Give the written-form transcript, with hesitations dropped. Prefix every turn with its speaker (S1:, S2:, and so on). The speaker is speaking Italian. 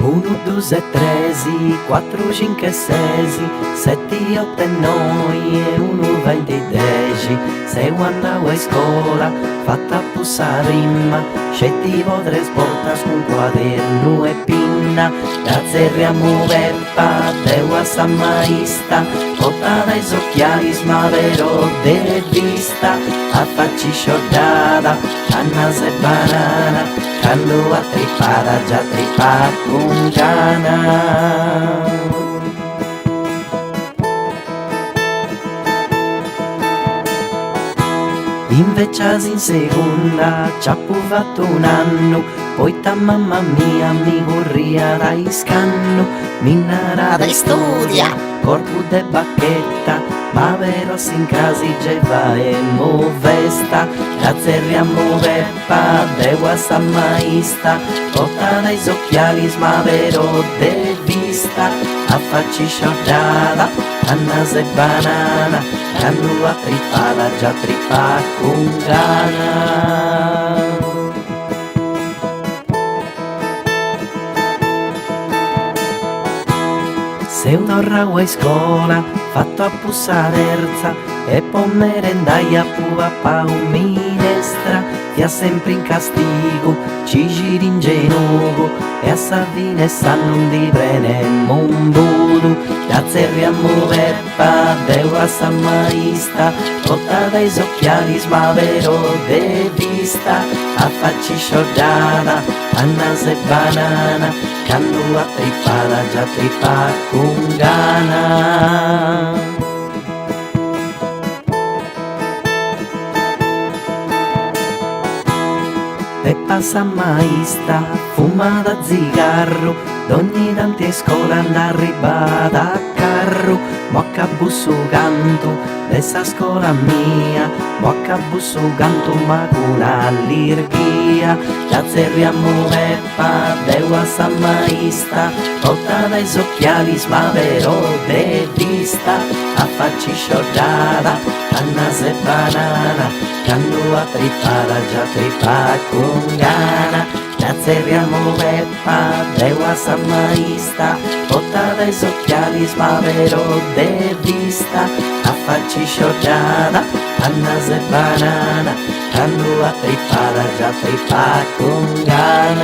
S1: 1, 2, 3, 4, 5, 6, 7, 8 e 9 e 1, 20, 10. Se quando andavo a scuola, fatta pussare rima, scendivo tre sportas con quaderno e pinna. Grazie riamo Peppa, devo a San Maista, portata ai occhiali, ma vero de vista, a farci sciordata, annas e banana. Quando a tripara già tripa con gana. Invece in seconda ci ha fatto un anno, poi ta mamma mia mi corria dai scanno, minnara dai studia, corpo de bacchetta, ma vero sin casi geva e mo vesta. Grazie riamo Peppa, devo a San Maista, porta dai occhiali, ma vero de vista, a farci sciordata, annas e banana, quando a tripara già tripa con gana. Se tornavo a scuola, fatto a pussare terza, e poi merendai a papà un minestra, via sempre in castigo, ci giri in genugo, e a Savine non di prenemmo un budu. Grazie riamo Peppa, devo a San Maista, porta dai occhiali, ma vero de vista, a farci sciordata, annas e banana, quando a tripara già tripa con gana. Peppa San Maista, fuma da zigarro, d'ogni tante scuola anda arrivata a carro, mocca busso canto, dessa scuola mia, mocca busso canto ma con allergia. Grazie riamo Peppa, devo a San Maista, porta dai occhiali, ma vero de vista, a farci sciordata, annas e banana, quando a tripara già tripa con gana. Grazie riamo Peppa, devo a San Maista, porta dai occhiali, ma vero de vista, a farci sciordata, annas e banana, quando a tripara già tripa con gana.